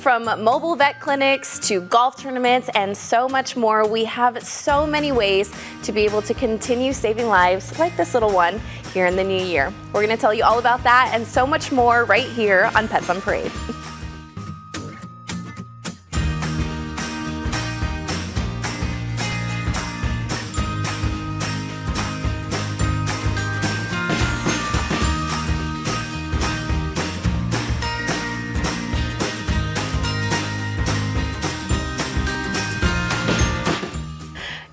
From mobile vet clinics to golf tournaments and so much more, we have so many ways to be able to continue saving lives like this little one here in the new year. We're going to tell you all about that and so much more right here on Pets on Parade.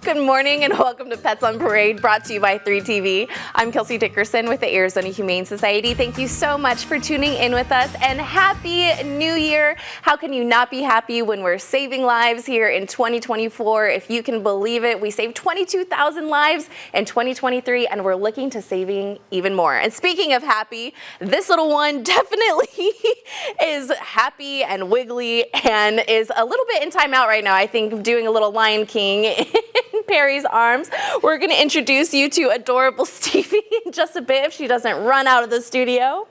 Good morning and welcome to Pets on Parade, brought to you by 3TV. I'm Kelsey Dickerson with the Arizona Humane Society. Thank you so much for tuning in with us, and Happy New Year. How can you not be happy when we're saving lives here in 2024? If you can believe it, we saved 22,000 lives in 2023, and we're looking to saving even more. And speaking of happy, this little one definitely is happy and wiggly and is a little bit in timeout right now. I think doing a little Lion King in Perry's arms. We're going to introduce you to adorable Stevie in just a bit if she doesn't run out of the studio.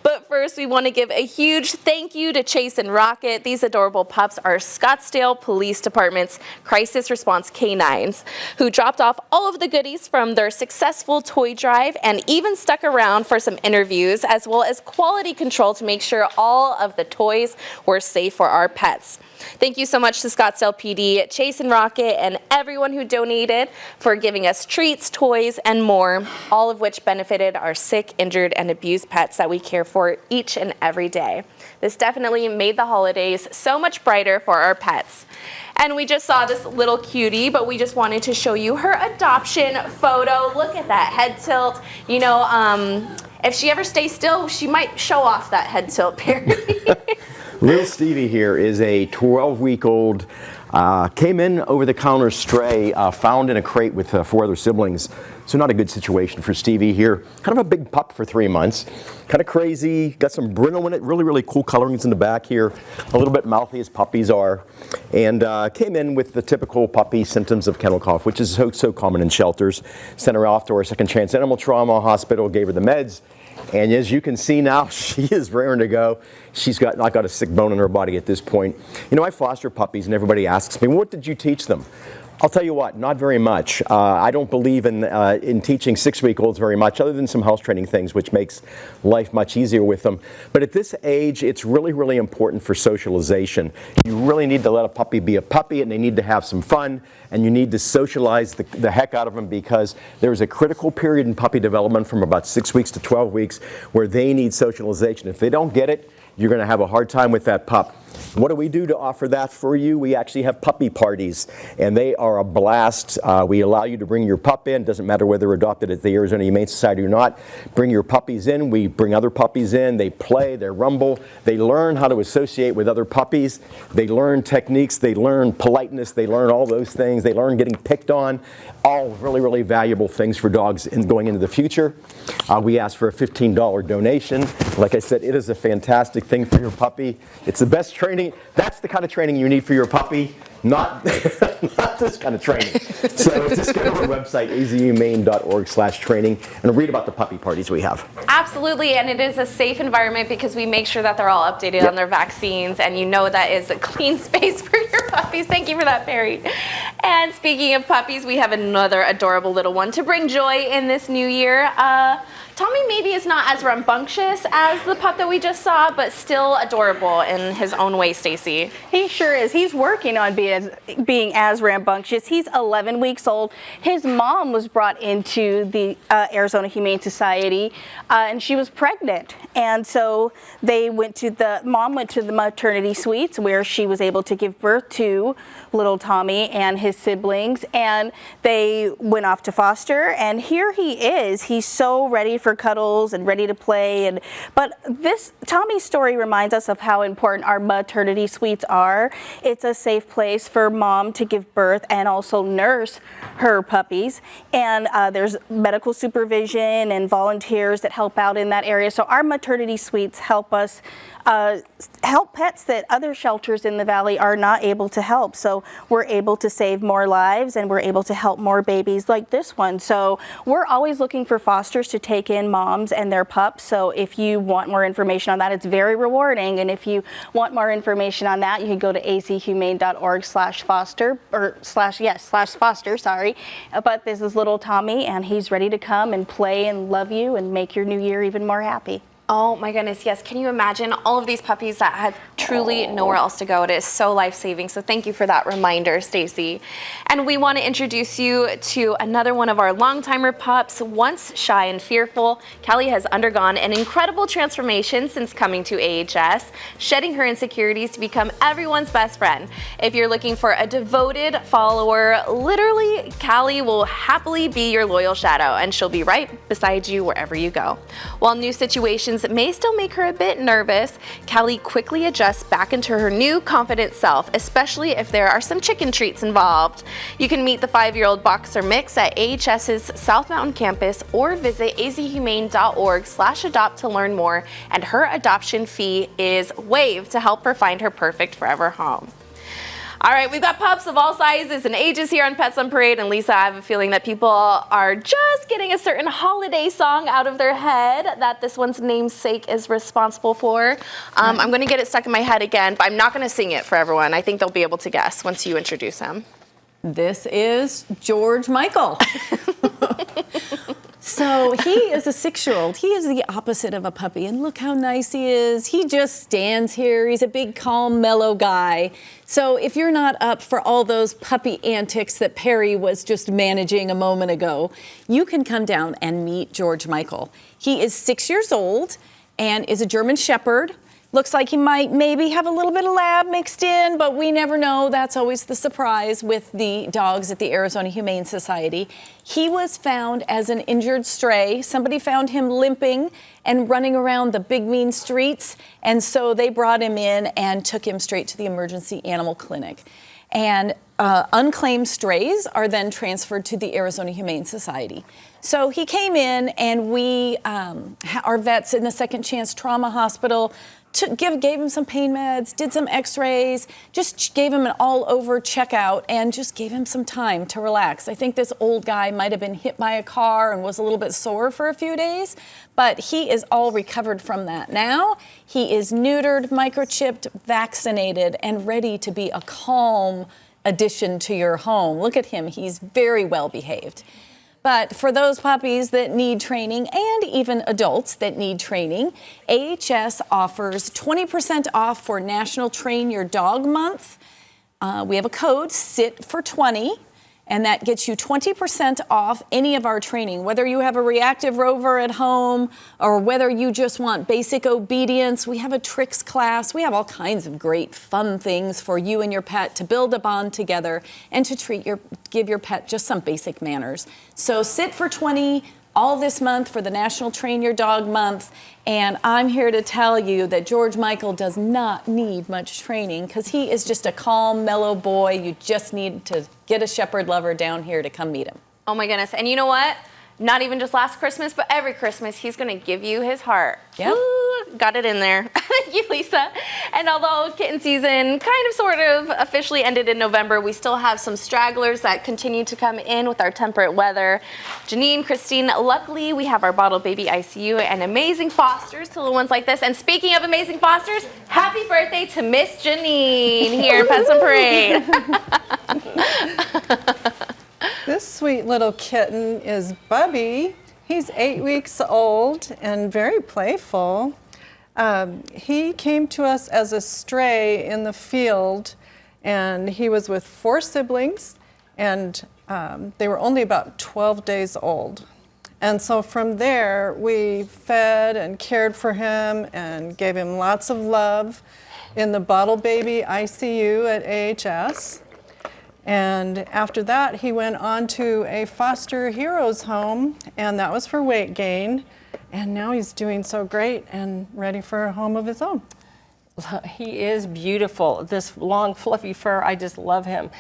But first, we want to give a huge thank you to Chase and Rocket. These adorable pups are Scottsdale Police Department's crisis response canines who dropped off all of the goodies from their successful toy drive and even stuck around for some interviews as well as quality control to make sure all of the toys were safe for our pets. Thank you so much to Scottsdale PD, Chase and Rocket, and everyone who donated for giving us treats, toys, and more, all of which benefited our sick, injured, and abused pets that we care for each and every day. This definitely made the holidays so much brighter for our pets. And we just saw this little cutie, but we just wanted to show you her adoption photo. Look at that head tilt. You know, if she ever stays still, she might show off that head tilt, Perry. Little Stevie here is a 12-week-old, came in over-the-counter stray, found in a crate with 4 other siblings. So not a good situation for Stevie here. Kind of a big pup for 3 months. Kind of crazy, got some brindle in it, really, really cool colorings in the back here. A little bit mouthy as puppies are. And came in with the typical puppy symptoms of kennel cough, which is so common in shelters. Sent her off to our second chance animal trauma hospital, gave her the meds. And as you can see now, she is raring to go. She's not got a sick bone in her body at this point. You know, I foster puppies and everybody asks me, what did you teach them? I'll tell you what, not very much. I don't believe in teaching 6-week-olds very much, other than some house training things, which makes life much easier with them. But at this age, it's really, really important for socialization. You really need to let a puppy be a puppy, and they need to have some fun, and you need to socialize the heck out of them, because there's a critical period in puppy development from about 6 weeks to 12 weeks where they need socialization. If they don't get it, you're going to have a hard time with that pup. What do we do to offer that for you? We actually have puppy parties, and they are a blast. We allow you to bring your pup in. Doesn't matter whether they're adopted at the Arizona Humane Society or not. Bring your puppies in. We bring other puppies in. They play, they rumble. They learn how to associate with other puppies. They learn techniques. They learn politeness. They learn all those things. They learn getting picked on. All really, really valuable things for dogs going into the future. We ask for a $15 donation. Like I said, it is a fantastic thing for your puppy. It's the best training. That's the kind of training you need for your puppy, not this kind of training. So just go to our website, azhumane.org/training, and read about the puppy parties we have. Absolutely, and it is a safe environment because we make sure that they're all updated on their vaccines, and you know that is a clean space for your puppies. Thank you for that, Perry. And speaking of puppies, we have another adorable little one to bring joy in this new year. Tommy maybe is not as rambunctious as the pup that we just saw, but still adorable in his own way, Stacy. He sure is. He's working on being as rambunctious. He's 11 weeks old. His mom was brought into the Arizona Humane Society, and she was pregnant. And so mom went to the maternity suites where she was able to give birth to little Tommy and his siblings, and they went off to foster, and here he is. He's so ready for cuddles and ready to play. But this Tommy's story reminds us of how important our maternity suites are. It's a safe place for mom to give birth and also nurse her puppies, and there's medical supervision and volunteers that help out in that area. So our maternity suites help us help pets that other shelters in the valley are not able to help. So we're able to save more lives, and we're able to help more babies like this one. So we're always looking for fosters to take in moms and their pups. So if you want more information on that, it's very rewarding. And if you want more information on that, you can go to azhumane.org/foster or /foster, sorry. But this is little Tommy, and he's ready to come and play and love you and make your new year even more happy. Oh my goodness, yes. Can you imagine all of these puppies that have truly nowhere else to go? It is so life-saving. So thank you for that reminder, Stacy. And we want to introduce you to another one of our long-timer pups. Once shy and fearful, Callie has undergone an incredible transformation since coming to AHS, shedding her insecurities to become everyone's best friend. If you're looking for a devoted follower, literally, Callie will happily be your loyal shadow, and she'll be right beside you wherever you go. While new situations may still make her a bit nervous, Callie quickly adjusts back into her new confident self, especially if there are some chicken treats involved. You can meet the 5-year-old boxer mix at AHS's South Mountain campus or visit azhumane.org/adopt to learn more, and her adoption fee is waived to help her find her perfect forever home. All right, we've got pups of all sizes and ages here on Pets on Parade, and Lisa, I have a feeling that people are just getting a certain holiday song out of their head that this one's namesake is responsible for. I'm gonna get it stuck in my head again, but I'm not gonna sing it for everyone. I think they'll be able to guess once you introduce him. This is George Michael. So he is a 6-year-old. He is the opposite of a puppy, and look how nice he is. He just stands here. He's a big, calm, mellow guy. So if you're not up for all those puppy antics that Perry was just managing a moment ago, you can come down and meet George Michael. He is 6 years old and is a German Shepherd. Looks like he might maybe have a little bit of lab mixed in, but we never know. That's always the surprise with the dogs at the Arizona Humane Society. He was found as an injured stray. Somebody found him limping and running around the big mean streets, and so they brought him in and took him straight to the emergency animal clinic. And unclaimed strays are then transferred to the Arizona Humane Society. So he came in, and we, our vets in the Second Chance Trauma Hospital, gave him some pain meds, did some x-rays, just gave him an all-over checkout, and just gave him some time to relax. I think this old guy might have been hit by a car and was a little bit sore for a few days, but he is all recovered from that now. He is neutered, microchipped, vaccinated, and ready to be a calm addition to your home. Look at him. He's very well behaved. But for those puppies that need training, and even adults that need training, AHS offers 20% off for National Train Your Dog Month. We have a code, SIT420, and that gets you 20% off any of our training, whether you have a reactive rover at home or whether you just want basic obedience. We have a tricks class. We have all kinds of great fun things for you and your pet to build a bond together and to give your pet just some basic manners. So SIT420 all this month for the National Train Your Dog Month. And I'm here to tell you that George Michael does not need much training because he is just a calm, mellow boy. You just need to get a shepherd lover down here to come meet him. Oh my goodness. And you know what? Not even just last Christmas, but every Christmas, he's going to give you his heart. Yep. Ooh, got it in there. Thank you, Lisa. And although kitten season kind of sort of officially ended in November, we still have some stragglers that continue to come in with our temperate weather. Janine, Christine, luckily we have our bottle baby ICU and amazing fosters to little ones like this. And speaking of amazing fosters, happy birthday to Miss Janine here in Pets on Parade. This sweet little kitten is Bubby. He's 8 weeks old and very playful. He came to us as a stray in the field, and he was with 4 siblings, and they were only about 12 days old. And so from there, we fed and cared for him and gave him lots of love in the bottle baby ICU at AHS. And after that, he went on to a foster heroes home, and that was for weight gain. And now he's doing so great and ready for a home of his own. He is beautiful. This long, fluffy fur, I just love him.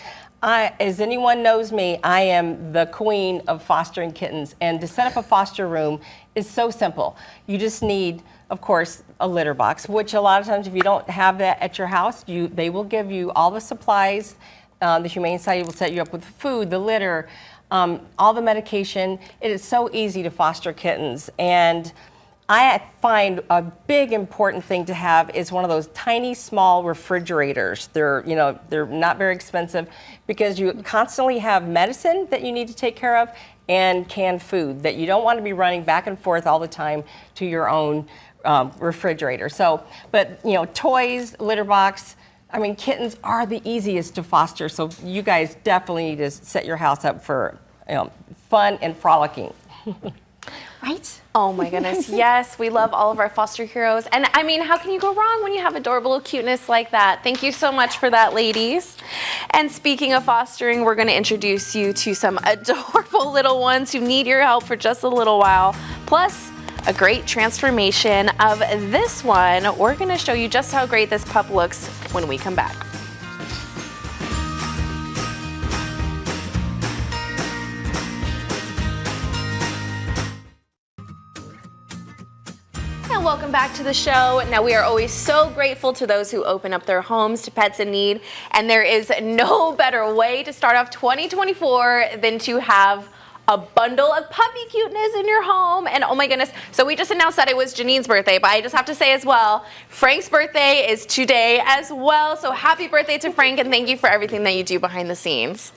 As anyone knows me, I am the queen of fostering kittens. And to set up a foster room is so simple. You just need, of course, a litter box, which a lot of times if you don't have that at your house, they will give you all the supplies. The Humane Society will set you up with food, the litter, all the medication. It is so easy to foster kittens. And I find a big important thing to have is one of those tiny small refrigerators. They're not very expensive because you constantly have medicine that you need to take care of and canned food that you don't want to be running back and forth all the time to your own refrigerator. So, but toys, litter box, I mean, kittens are the easiest to foster. So you guys definitely need to set your house up for fun and frolicking. Right? Oh my goodness, yes, we love all of our foster heroes. And I mean, how can you go wrong when you have adorable cuteness like that? Thank you so much for that, ladies. And speaking of fostering, we're gonna introduce you to some adorable little ones who need your help for just a little while. Plus, a great transformation of this one. We're gonna show you just how great this pup looks when we come back. Welcome back to the show. Now, we are always so grateful to those who open up their homes to pets in need, and there is no better way to start off 2024 than to have a bundle of puppy cuteness in your home. And oh my goodness, so we just announced that it was Janine's birthday, but I just have to say as well, Frank's birthday is today as well. So happy birthday to Frank, and thank you for everything that you do behind the scenes.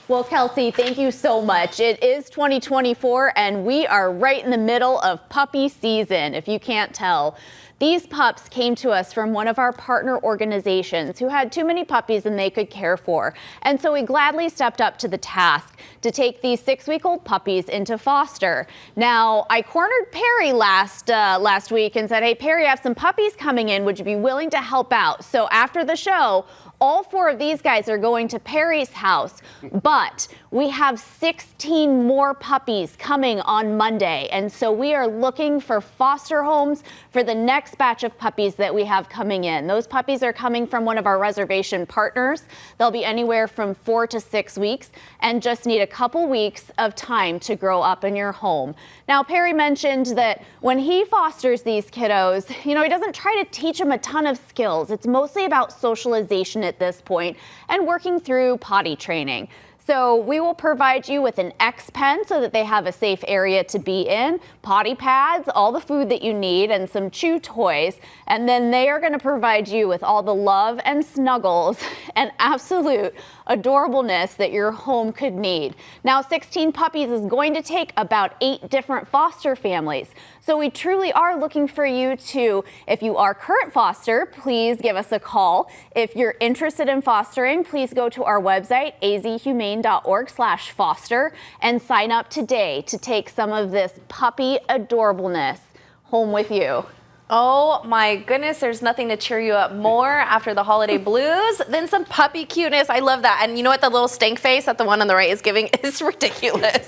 Well, Kelsey, thank you so much. It is 2024 and we are right in the middle of puppy season, if you can't tell. These pups came to us from one of our partner organizations who had too many puppies than they could care for. And so we gladly stepped up to the task to take these 6-week-old puppies into foster. Now, I cornered Perry last week and said, hey, Perry, I have some puppies coming in. Would you be willing to help out? So after the show, all 4 of these guys are going to Perry's house, but we have 16 more puppies coming on Monday. And so we are looking for foster homes for the next batch of puppies that we have coming in. Those puppies are coming from one of our reservation partners. They'll be anywhere from 4 to 6 weeks and just need a couple weeks of time to grow up in your home. Now, Perry mentioned that when he fosters these kiddos, he doesn't try to teach them a ton of skills. It's mostly about socialization at this point and working through potty training. So we will provide you with an X pen so that they have a safe area to be in, potty pads, all the food that you need, and some chew toys. And then they are going to provide you with all the love and snuggles and absolute adorableness that your home could need. Now, 16 puppies is going to take about 8 different foster families. So we truly are looking for you to, if you are current foster, please give us a call. If you're interested in fostering, please go to our website, azhumane.org/foster, and sign up today to take some of this puppy adorableness home with you. Oh my goodness, there's nothing to cheer you up more after the holiday blues than some puppy cuteness. I love that. And you know what, the little stank face that the one on the right is giving is ridiculous.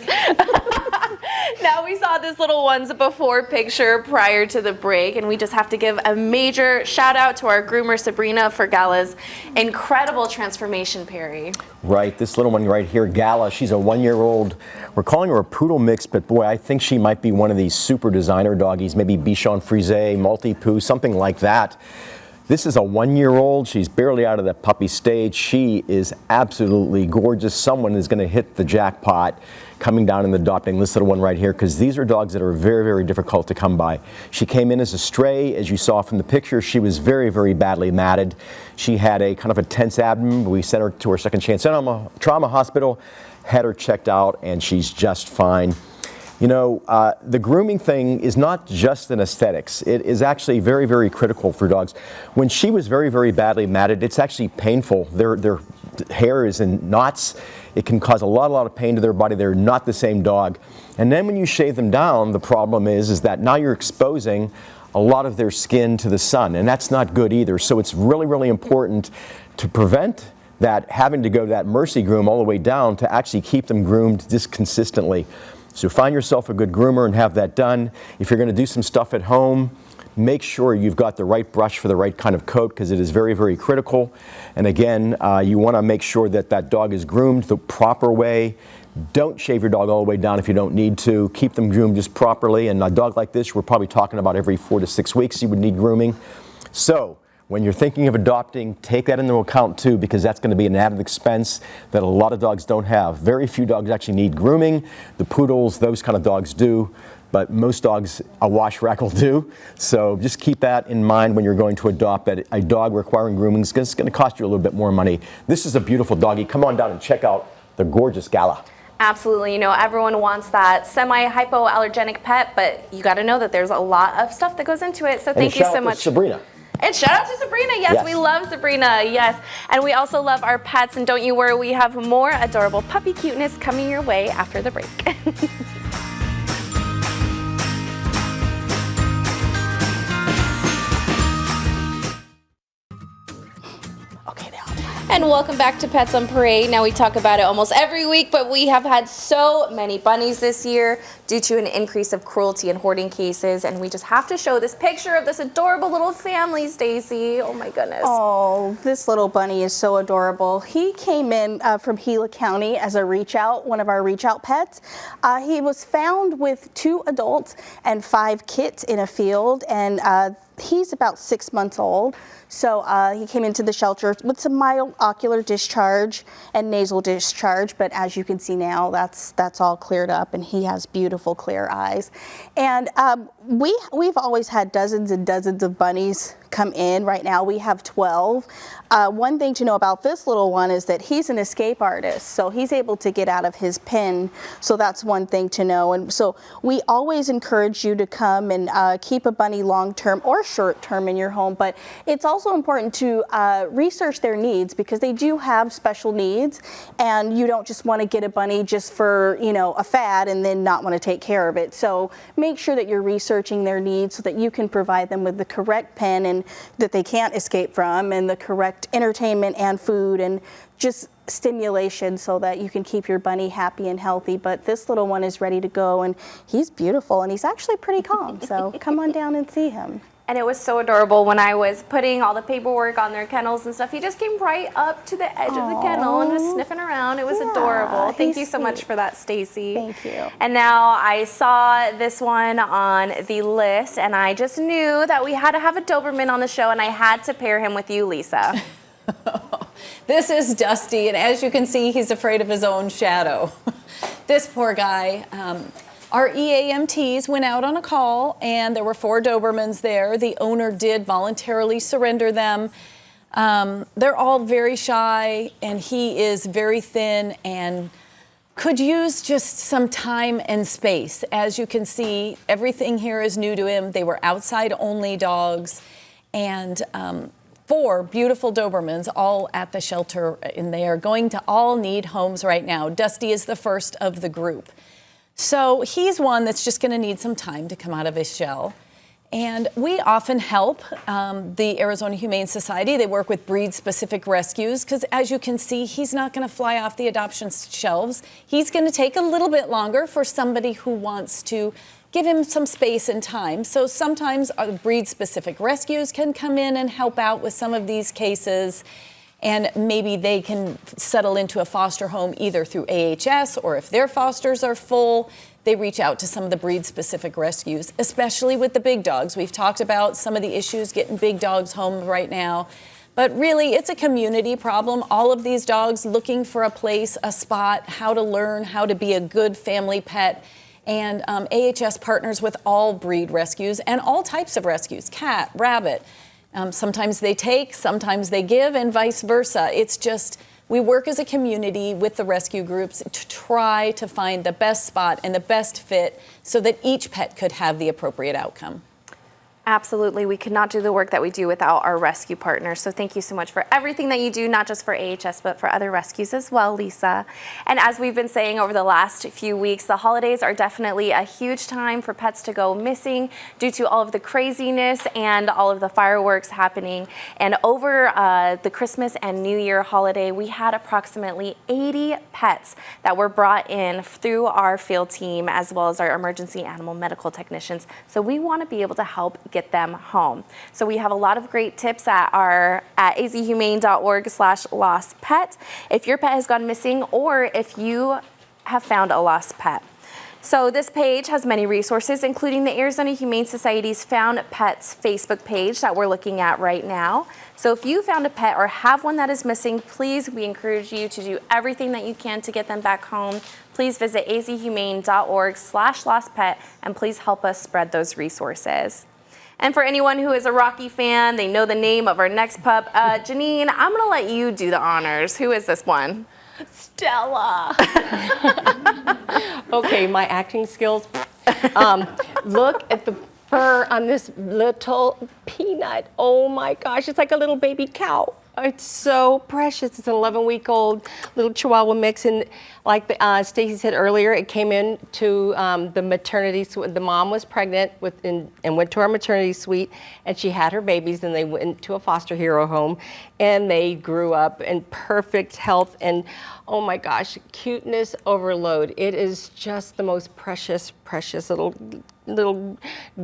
Now, we saw this little one's before picture prior to the break, and we just have to give a major shout out to our groomer Sabrina for Gala's incredible transformation, Perry. Right, this little one right here, Gala, she's a 1-year-old. We're calling her a poodle mix, but boy, I think she might be one of these super designer doggies, maybe Bichon Frise, Maltipoo, something like that. This is a 1-year-old. She's barely out of the puppy stage. She is absolutely gorgeous. Someone is going to hit the jackpot coming down and adopting this little one right here, because these are dogs that are very, very difficult to come by. She came in as a stray. As you saw from the picture, she was very, very badly matted. She had a kind of a tense abdomen. We sent her to her second chance trauma hospital, had her checked out, and she's just fine. The grooming thing is not just an aesthetics. It is actually very, very critical for dogs. When she was very, very badly matted, it's actually painful. Their hair is in knots. It can cause a lot of pain to their body. They're not the same dog. And then when you shave them down, the problem is that now you're exposing a lot of their skin to the sun, and that's not good either. So it's really, really important to prevent that having to go to that mercy groom all the way down to actually keep them groomed just consistently. So find yourself a good groomer and have that done. If you're going to do some stuff at home, make sure you've got the right brush for the right kind of coat, because it is very, very critical. And again, you want to make sure that that dog is groomed the proper way. Don't shave your dog all the way down if you don't need to. Keep them groomed just properly. And a dog like this, we're probably talking about every 4 to 6 weeks you would need grooming. So when you're thinking of adopting, take that into account too, because that's going to be an added expense that a lot of dogs don't have. Very few dogs actually need grooming. The poodles, those kind of dogs do, but most dogs a wash rack will do. So just keep that in mind when you're going to adopt, that a dog requiring grooming is going to cost you a little bit more money. This is a beautiful doggy. Come on down and check out the gorgeous Gala. Absolutely. You know, everyone wants that semi-hypoallergenic pet, but you got to know that there's a lot of stuff that goes into it. So thank you so much. Sabrina. And shout out to Sabrina. Yes, we love Sabrina. Yes. And we also love our pets. And don't you worry, we have more adorable puppy cuteness coming your way after the break. And welcome back to Pets on Parade. Now we talk about it almost every week, but we have had so many bunnies this year due to an increase of cruelty and hoarding cases. And we just have to show this picture of this adorable little family, Stacy. Oh my goodness. Oh, this little bunny is so adorable. He came in from Gila County as a reach out, one of our reach out pets. He was found with 2 adults and 5 kits in a field, and he's about 6 months old. So he came into the shelter with some mild ocular discharge and nasal discharge, but as you can see now, that's all cleared up, and he has beautiful clear eyes. And we've always had dozens and dozens of bunnies come in. Right now we have 12. One thing to know about this little one is that he's an escape artist, so he's able to get out of his pen, so that's one thing to know. And so we always encourage you to come and keep a bunny long-term or short-term in your home, but it's also important to research their needs, because they do have special needs, and you don't just want to get a bunny just for, you know, a fad and then not want to take care of it. So make sure that you're researching their needs so that you can provide them with the correct pen and that they can't escape from, and the correct entertainment and food and just stimulation, so that you can keep your bunny happy and healthy. But this little one is ready to go, and he's beautiful, and he's actually pretty calm. So come on down and see him. And it was so adorable when I was putting all the paperwork on their kennels and stuff. He just came right up to the edge of the kennel and was sniffing around. It was adorable. Thank you so much for that, Stacy. Thank you. And now I saw this one on the list, and I just knew that we had to have a Doberman on the show, and I had to pair him with you, Lisa. This is Dusty, and as you can see, he's afraid of his own shadow. This poor guy. Our EAMTs went out on a call, and there were 4 Dobermans there. The owner did voluntarily surrender them. They're all very shy, and he is very thin and could use just some time and space. As you can see, everything here is new to him. They were outside-only dogs, and 4 beautiful Dobermans all at the shelter, and they are going to all need homes right now. Dusty is the first of the group. So he's one that's just going to need some time to come out of his shell. And we often help the Arizona Humane Society. They work with breed-specific rescues, because as you can see, he's not going to fly off the adoption shelves. He's going to take a little bit longer for somebody who wants to give him some space and time. So sometimes breed-specific rescues can come in and help out with some of these cases. And maybe they can settle into a foster home either through AHS, or if their fosters are full, they reach out to some of the breed-specific rescues, especially with the big dogs. We've talked about some of the issues getting big dogs home right now. But really, it's a community problem. All of these dogs looking for a place, a spot, how to learn how to be a good family pet. And AHS partners with all breed rescues and all types of rescues, cat, rabbit. Sometimes they take, sometimes they give, and vice versa. It's just, we work as a community with the rescue groups to try to find the best spot and the best fit so that each pet could have the appropriate outcome. Absolutely. We could not do the work that we do without our rescue partners. So thank you so much for everything that you do, not just for AHS, but for other rescues as well, Lisa. And as we've been saying over the last few weeks, the holidays are definitely a huge time for pets to go missing due to all of the craziness and all of the fireworks happening. And over the Christmas and New Year holiday, we had approximately 80 pets that were brought in through our field team, as well as our emergency animal medical technicians. So we want to be able to help get them home. So we have a lot of great tips at azhumane.org/lostpet if your pet has gone missing or if you have found a lost pet. So this page has many resources, including the Arizona Humane Society's Found Pets Facebook page that we're looking at right now. So if you found a pet or have one that is missing, please, we encourage you to do everything that you can to get them back home. Please visit azhumane.org/lostpet and please help us spread those resources. And for anyone who is a Rocky fan, they know the name of our next pup. Janine, I'm gonna let you do the honors. Who is this one? Stella. Okay, my acting skills. Look at the fur on this little peanut. Oh my gosh, it's like a little baby cow. It's so precious. It's an 11-week-old little Chihuahua mix, and like Stacy said earlier, it came in to the maternity suite. The mom was pregnant and went to our maternity suite, and she had her babies, and they went to a foster hero home, and they grew up in perfect health, and oh my gosh, cuteness overload. It is just the most precious, precious little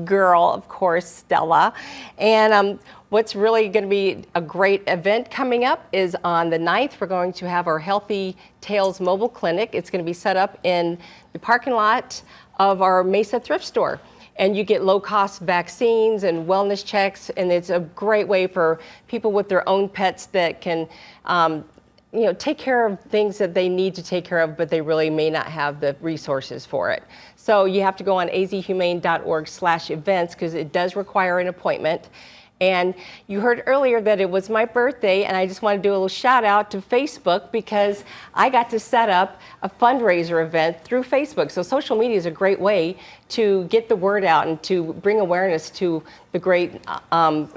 girl, of course, Stella. And what's really going to be a great event coming up is on the 9th, we're going to have our Healthy Tales mobile clinic. It's going to be set up in the parking lot of our Mesa thrift store. And you get low-cost vaccines and wellness checks, and it's a great way for people with their own pets that can take care of things that they need to take care of, but they really may not have the resources for it. So you have to go on azhumane.org/events because it does require an appointment. And you heard earlier that it was my birthday, and I just want to do a little shout out to Facebook because I got to set up a fundraiser event through Facebook. So social media is a great way to get the word out and to bring awareness to the great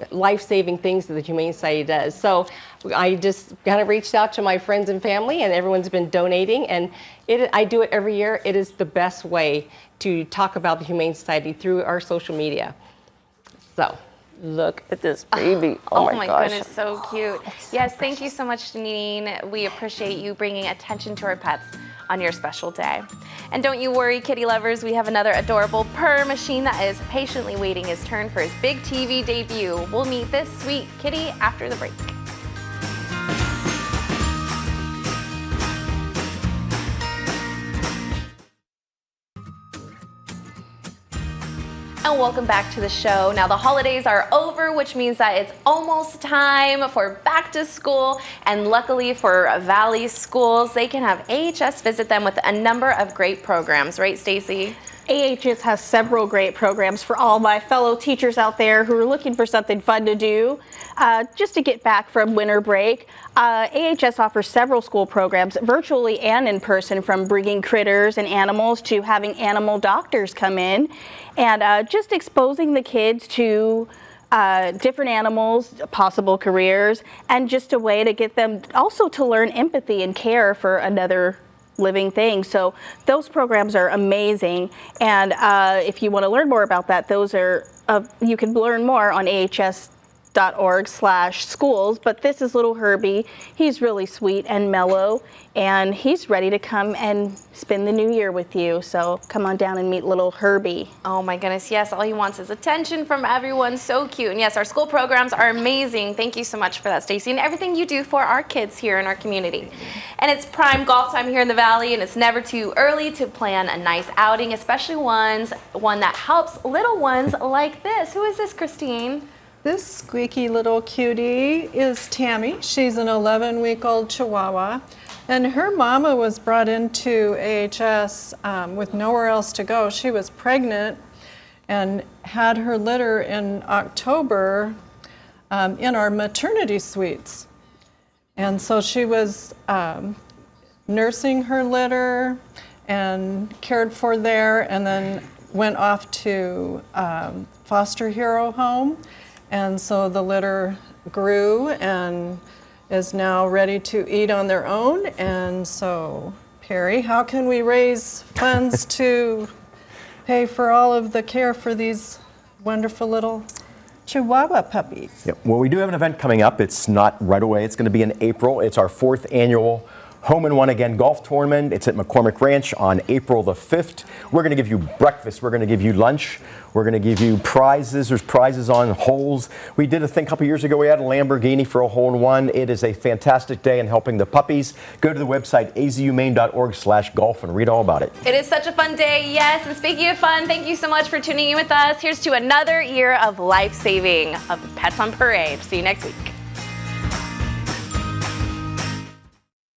life-saving things that the Humane Society does. So I just kind of reached out to my friends and family, and everyone's been donating, and I do it every year. It is the best way to talk about the Humane Society through our social media. So. Look at this baby. Oh my gosh. Goodness, so cute. Yes, thank you so much, Janine. We appreciate you bringing attention to our pets on your special day. And don't you worry, kitty lovers, we have another adorable purr machine that is patiently waiting his turn for his big TV debut. We'll meet this sweet kitty after the break. And welcome back to the show. Now the holidays are over, which means that it's almost time for back to school. And luckily for Valley schools, they can have AHS visit them with a number of great programs, right, Stacy? AHS has several great programs for all my fellow teachers out there who are looking for something fun to do. Just to get back from winter break, AHS offers several school programs, virtually and in person, from bringing critters and animals to having animal doctors come in and just exposing the kids to different animals, possible careers, and just a way to get them also to learn empathy and care for another living thing. So those programs are amazing, and if you want to learn more about that, those are you can learn more on ahs.org/schools. But this is little Herby. He's really sweet and mellow, and he's ready to come and spend the new year with you. So come on down and meet little Herby. Oh my goodness, yes, all he wants is attention from everyone. So cute. And yes, our school programs are amazing. Thank you so much for that, Stacy, and everything you do for our kids here in our community. And it's prime golf time here in the Valley, and it's never too early to plan a nice outing, especially one that helps little ones like this. Who is this, Christine? This squeaky little cutie is Tammy. She's an 11-week-old Chihuahua. And her mama was brought into AHS with nowhere else to go. She was pregnant and had her litter in October in our maternity suites. And so she was nursing her litter and cared for there, and then went off to foster hero home. And so the litter grew and is now ready to eat on their own. And so, Perry, how can we raise funds to pay for all of the care for these wonderful little Chihuahua puppies? Yep. Well, we do have an event coming up. It's not right away. It's going to be in April. It's our 4th annual Home and One Again golf tournament. It's at McCormick Ranch on April the 5th. We're going to give you breakfast. We're going to give you lunch. We're going to give you prizes. There's prizes on holes. We did a thing a couple years ago. We had a Lamborghini for a hole-in-one. It is a fantastic day in helping the puppies. Go to the website azhumane.org/golf and read all about it. It is such a fun day, yes. And speaking of fun, thank you so much for tuning in with us. Here's to another year of life-saving of Pets on Parade. See you next week.